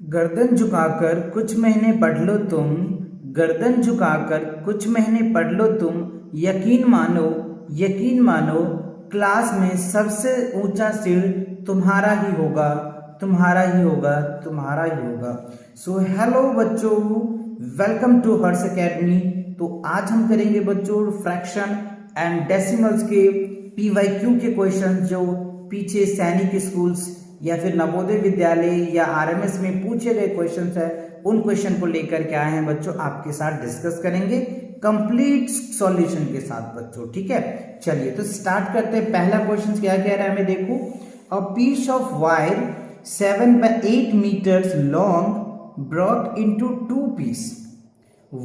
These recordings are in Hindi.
गर्दन झुकाकर कुछ महीने पढ़ लो तुम, गर्दन झुकाकर कुछ महीने पढ़ लो तुम, यकीन मानो क्लास में सबसे ऊंचा सिर तुम्हारा ही होगा, तुम्हारा ही होगा, तुम्हारा ही होगा। सो हेलो बच्चों, वेलकम टू हर्ष एकेडमी। तो आज हम करेंगे बच्चों फ्रैक्शन एंड डेसिमल्स के PYQ के क्वेश्चन जो पीछे सैनिक स्कूल्स या फिर नवोदय विद्यालय या RMS में पूछे गए क्वेश्चंस है, उन क्वेश्चन को लेकर के आए हैं बच्चों, आपके साथ डिस्कस करेंगे कंप्लीट सॉल्यूशन के साथ बच्चों। ठीक है, चलिए तो स्टार्ट करते हैं। पहला क्वेश्चन क्या कह रहा है हमें, देखो a piece of wire 7 by 8 meters long broke into two pieces.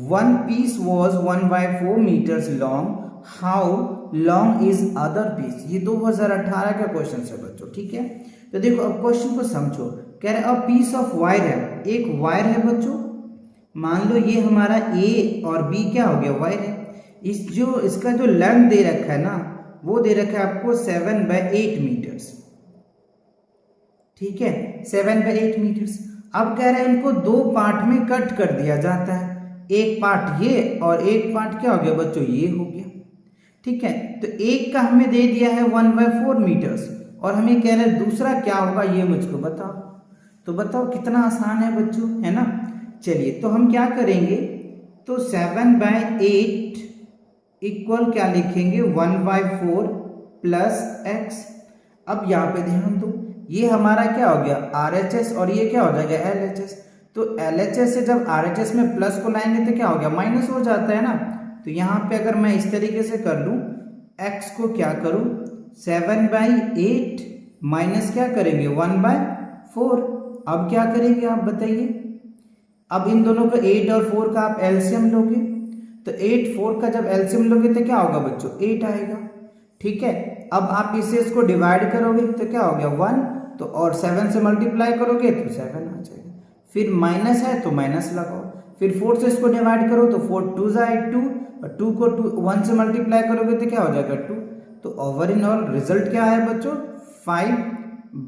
One piece was 1 by 4 meters long. How long is other piece? ये 2018 का क्वेश्चन है बच्चों। ठीक है, तो देखो अब क्वेश्चन को समझो। कह रहे हैं पीस ऑफ वायर है, एक वायर है बच्चों, मान लो ये हमारा A और B क्या हो गया, वायर है। इसका जो लेंथ दे रखा है ना, वो दे रखा है आपको 7 by 8 मीटर्स। ठीक है, 7 by 8 मीटर्स। अब कह रहे हैं इनको दो पार्ट में कट कर दिया जाता है, एक पार्ट ये और एक पार्ट क्या हो गया बच्चों, ये हो गया। ठीक है, तो एक का हमें दे दिया है 1 by 4 मीटर्स और हमें कह रहे हैं दूसरा क्या होगा, ये मुझको बताओ। तो बताओ कितना आसान है बच्चों, है ना। चलिए तो हम क्या करेंगे, तो 7 by 8 इक्वल क्या लिखेंगे, 1 by 4 प्लस x। अब यहाँ पे ध्यान दो, ये हमारा क्या हो गया RHS और ये क्या हो जाएगा LHS। तो LHS से जब RHS में प्लस को लाएंगे तो क्या हो गया, माइनस हो जाता है ना। तो यहाँ पे अगर मैं इस तरीके से कर लूँ, x को क्या करूँ 7 by 8 माइनस क्या करेंगे 1 by 4। अब क्या करेंगे आप बताइए। अब इन दोनों का 8 और 4 का आप एलसीएम लोगे, तो 8 4 का जब एलसीएम लोगे तो क्या होगा बच्चों, 8 आएगा। ठीक है, अब आप इसे इसको डिवाइड करोगे तो क्या हो गया 1, तो और 7 से मल्टीप्लाई करोगे तो 7 आ जाएगा। फिर माइनस है तो माइनस लगाओ, फिर 4 से इसको डिवाइड करो तो 4 2 2 और 2 को 1 से मल्टीप्लाई करोगे तो क्या हो जाएगा 2। तो ओवर इन ऑल रिजल्ट क्या है बच्चों 5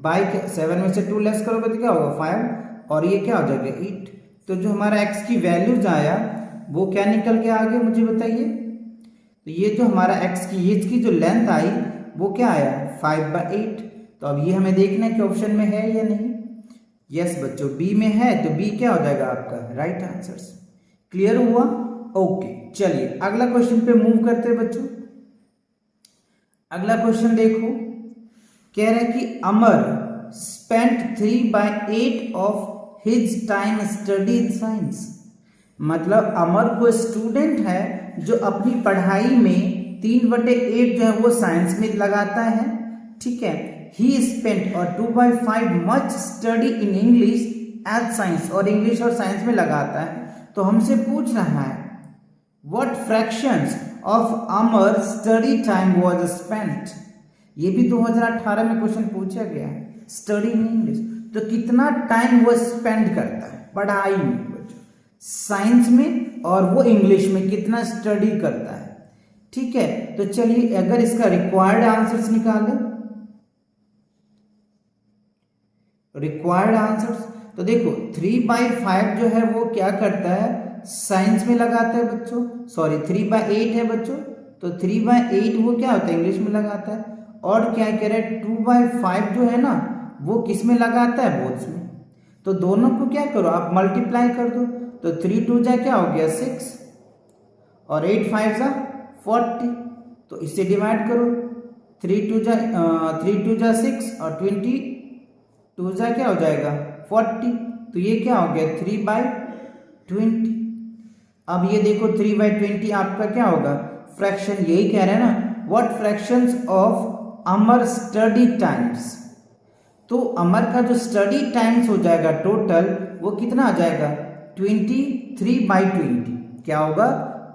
बाई 7 में से 2 लेस करोगे तो क्या होगा 5 और ये क्या हो जाएगा 8। तो जो हमारा x की वैल्यूज आया वो क्या निकल के आ गया मुझे बताइए। तो ये जो हमारा x की एज की जो लेंथ आई वो क्या आया 5 by 8। तो अब ये हमें देखना है कि ऑप्शन में है या नहीं। यस बच्चों, बी में है, तो बी क्या हो जाएगा आपका राइट आंसर। क्लियर हुआ, ओके। चलिए अगला क्वेश्चन पे मूव करते हैं बच्चों। अगला क्वेश्चन देखो, कह रहा है कि Amar spent 3 by 8 of his time study in science. मतलब अमर को स्टूडेंट है जो अपनी पढ़ाई में 3/8 जो है वो साइंस में लगाता है। ठीक है, ही स्पेंट और 2 by 5 much study in English and science, और इंग्लिश और साइंस में लगाता है। तो हमसे पूछ रहा है what fractions of Amar study time was spent. ये भी 2018 में क्वेश्चन पूछा गया है, स्टडी इन इंग्लिश। तो कितना टाइम वो स्पेंड करता है पढ़ाई में बच्चों, साइंस में और वो इंग्लिश में कितना स्टडी करता है। ठीक है, तो चलिए अगर इसका रिक्वायर्ड आंसर्स निकालें, रिक्वायर्ड आंसर्स तो देखो 3 by 5 जो है वो क्या करता है साइंस में लगाता है बच्चों, सॉरी 3 by 8 है बच्चों, तो 3 by 8 वो क्या होता है इंग्लिश में लगाता है। और क्या कह रहे हैं 2 by 5 जो है ना वो किस में लगाता है, बोथ्स में। तो दोनों को क्या करो आप मल्टीप्लाई कर दो, तो 3 2 जा क्या हो गया 6 और 8 5 जा 40। तो इसे डिवाइड करो, 3 2 जा 6 और 22 जा क्या हो जाएगा 40। तो ये क्या हो गया 3 by 20। अब ये देखो 3 by 20 आपका क्या होगा फ्रैक्शन, यही कह रहे हैं ना what fractions of Amar study times. तो अमर का जो स्टडी टाइम्स हो जाएगा टोटल वो कितना आ जाएगा 23 by 20। क्या होगा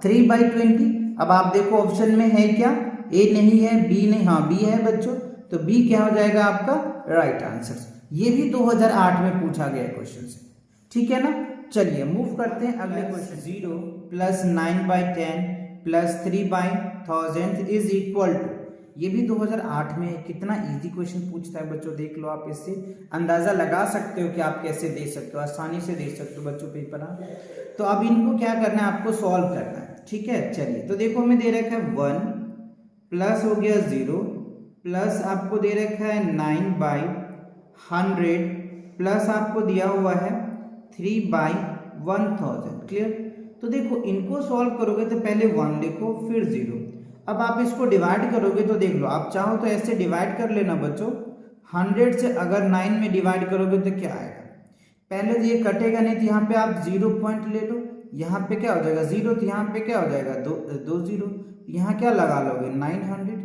3 by 20। अब आप देखो ऑप्शन में है क्या, ए नहीं है, बी नहीं, हाँ बी है बच्चों, तो बी क्या हो जाएगा आपका राइट आंसर। ये भी 2008 में पूछा गया क्वेश्चन से। ठीक है ना, चलिए मूव करते हैं अगले question. 0 + 9 by 10 + 3 by 1000 is equal to ये भी 2008 में है। कितना इजी क्वेश्चन पूछता है बच्चों, देख लो आप, इससे अंदाजा लगा सकते हो कि आप कैसे दे सकते हो, आसानी से दे सकते हो बच्चों पेपर। तो अब इनको क्या करना है, आपको सॉल्व करना है, ठीक है। चलिए, तो देखो हमें दे रखा है 1 प्लस हो गया 0 प्लस आपको दे रखा है 9/100 प्लस आपको दिया हुआ है 3/1000। क्लियर। तो देखो इनको सॉल्व करोगे तो पहले 1 लिखो फिर 0। अब आप इसको डिवाइड करोगे तो देख लो, आप चाहो तो ऐसे डिवाइड कर लेना बच्चों। 100 से अगर 9 में डिवाइड करोगे तो क्या आएगा, पहले तो ये कटेगा नहीं, तो यहाँ पे आप 0 पॉइंट ले लो, यहाँ पे क्या हो जाएगा 0, तो यहाँ पे क्या हो जाएगा 2 0, यहाँ क्या लगा लोगे 900,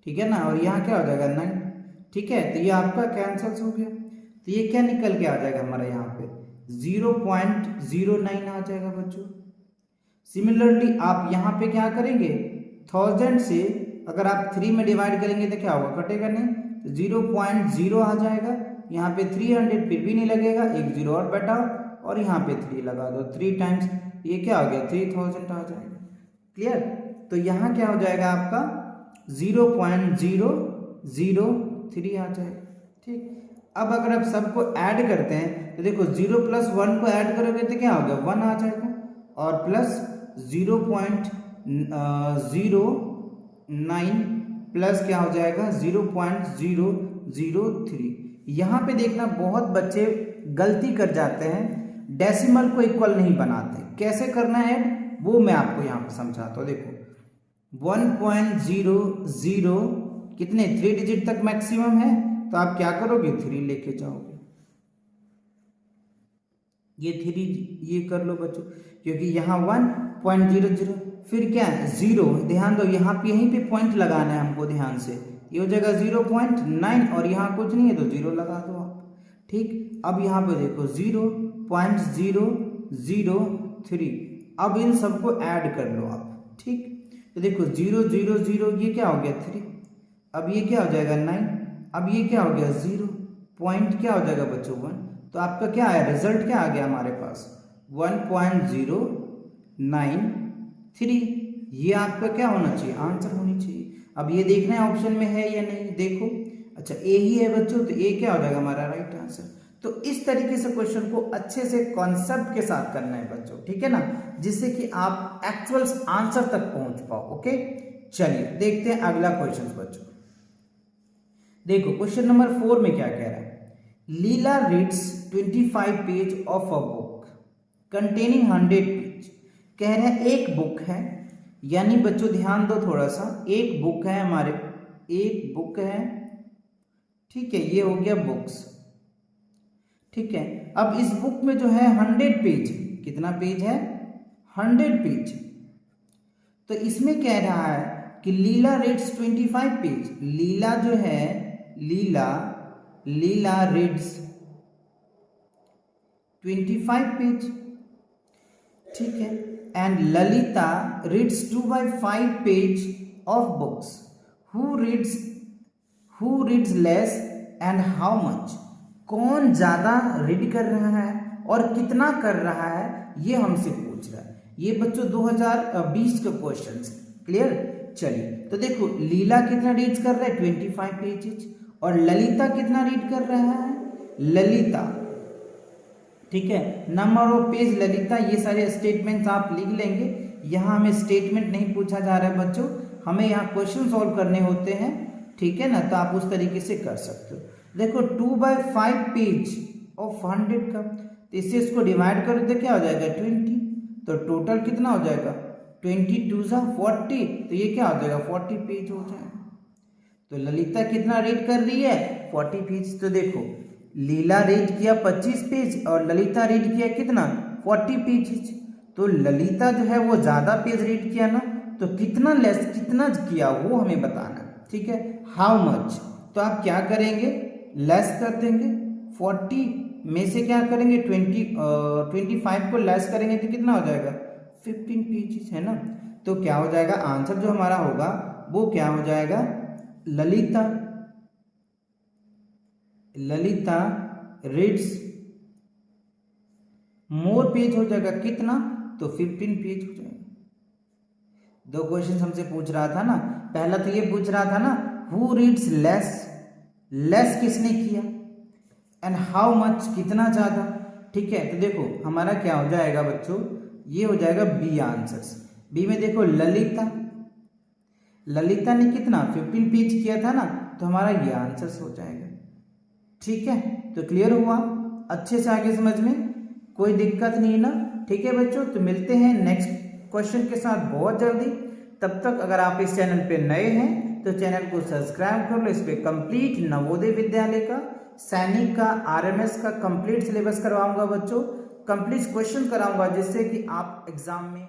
ठीक है ना, और यहाँ क्या हो जाएगा 9, ठीक है। तो ये आपका कैंसिल हो गया, तो ये क्या निकल के आ जाएगा हमारा यहाँ पे 0.09 आ जाएगा बच्चों। सिमिलरली आप यहाँ पे क्या करेंगे, 1000 से अगर आप 3 में डिवाइड करेंगे तो क्या होगा, कटेगा नहीं, तो 0.0 आ जाएगा। यहाँ पे 300 फिर भी नहीं लगेगा, एक 0 और बैठाओ और यहाँ पे 3 लगा दो, 3 टाइम्स ये क्या हो गया 3000 आ जाएगा। क्लियर। तो यहाँ क्या हो जाएगा आपका 0.003 आ जाएगा, ठीक। अब अगर आप सबको ऐड करते हैं तो देखो 0 प्लस 1 को ऐड करोगे तो क्या हो गया 1 आ जाएगा, और प्लस 0.09 प्लस क्या हो जाएगा 0.003। यहाँ पे देखना बहुत बच्चे गलती कर जाते हैं, डेसिमल को इक्वल नहीं बनाते। कैसे करना है वो मैं आपको यहाँ पे समझाता हूँ। देखो 1.00 कितने 3 डिजिट तक मैक्सिमम है, तो आप क्या करोगे 3 लेके जाओगे, ये 3 ये कर लो बच्चों, क्योंकि यहाँ 1.00 फिर क्या है 0, ध्यान दो यहाँ पे यहीं पे पॉइंट लगाना है हमको ध्यान से, ये हो जाएगा 0.9 और यहाँ कुछ नहीं है तो 0 लगा दो आप, ठीक। अब यहाँ पे देखो 0.003, अब इन सबको ऐड कर लो आप, ठीक। तो देखो 0 0 0 ये क्या हो गया 3, अब ये क्या हो जाएगा 9, अब ये क्या हो गया 0, पॉइंट क्या हो जाएगा बच्चों 1, तो आपका क्या आया रिजल्ट क्या आ गया हमारे पास 1.093। ये आपका क्या होना चाहिए आंसर होनी चाहिए। अब ये देखना है ऑप्शन में है या नहीं, देखो अच्छा ए ही है बच्चों, तो ए क्या हो जाएगा हमारा राइट आंसर। तो इस तरीके से क्वेश्चन को अच्छे से कॉन्सेप्ट के साथ करना है बच्चों, ठीक है ना, जिससे कि आप एक्चुअल आंसर तक पहुंच पाओ। ओके, चलिए देखते हैं अगला क्वेश्चन बच्चों। देखो क्वेश्चन नंबर 4 में क्या कह रहा है, Leela reads 25 page of a book containing 100 page. कह रहे हैं एक बुक है, यानी बच्चों ध्यान दो थोड़ा सा, एक बुक है हमारे, एक बुक है, ठीक है, ये हो गया बुक्स, ठीक है। अब इस बुक में जो है 100 पेज, कितना पेज है 100 पेज, तो इसमें कह रहा है कि लीला रीड्स 25 पेज, लीला जो है लीला रीड्स 25 पेज, ठीक है, and Lalita reads 2/5 page of books, who reads less and how much. कौन ज्यादा रीड कर रहा है और कितना कर रहा है, ये हमसे पूछ रहा है। ये बच्चों 2020 का क्वेश्चन है। क्लियर। चलिए तो देखो लीला कितना रीड कर रहा है 25 पेजेस, और ललिता कितना रीड कर रहा है, ललिता, ठीक है, नंबर ऑफ पेज ललिता, ये सारे स्टेटमेंट्स आप लिख लेंगे। यहाँ हमें स्टेटमेंट नहीं पूछा जा रहा है बच्चों, हमें यहाँ क्वेश्चन सॉल्व करने होते हैं, ठीक है ना, तो आप उस तरीके से कर सकते हो। देखो 2/5 पेज ऑफ 100 का, तो इससे इसको डिवाइड करो तो क्या हो जाएगा 20, तो टोटल कितना हो जाएगा 20 2 40, तो ये क्या हो जाएगा 40 पेज हो जाएगा। तो ललिता कितना रीड कर रही है 40 पेज, तो देखो लीला रीड किया 25 पेज और ललिता रीड किया कितना 40 पेज, तो ललिता जो है वो ज्यादा पेज रीड किया ना, तो कितना लेस कितना किया वो हमें बताना, ठीक है। हाउ मच, तो आप क्या करेंगे लेस कर देंगे, 40 में से क्या करेंगे 25 को लेस करेंगे तो कितना हो जाएगा 15 पेजेस, है ना। तो क्या हो जाएगा आंसर जो हमारा होगा वो क्या हो जाएगा, ललिता रीड्स मोर पेज हो जाएगा, कितना तो 15 पेज हो जाएगा। दो क्वेश्चन हमसे पूछ रहा था ना। पहला तो ये पूछ रहा था ना, हु रीड्स लेस, लेस किसने किया, एंड हाउ मच कितना ज्यादा। ठीक है, तो देखो हमारा क्या हो जाएगा बच्चों, ये हो जाएगा बी आंसर्स। बी में देखो ललिता, ललिता ने कितना 15 पेज किया था ना, तो हमारा ये आंसर्स हो जाएगा। ठीक है, तो क्लियर हुआ अच्छे से आगे समझ में, कोई दिक्कत नहीं ना। ठीक है बच्चों, तो मिलते हैं नेक्स्ट क्वेश्चन के साथ बहुत जल्दी। तब तक अगर आप इस चैनल पे नए हैं तो चैनल को सब्सक्राइब कर लो। इस पे कंप्लीट नवोदय विद्यालय का, सैनिक का, आरएमएस का कंप्लीट सिलेबस करवाऊंगा बच्चों, कंप्लीट क्वेश्चन कराऊंगा, जिससे कि आप एग्जाम में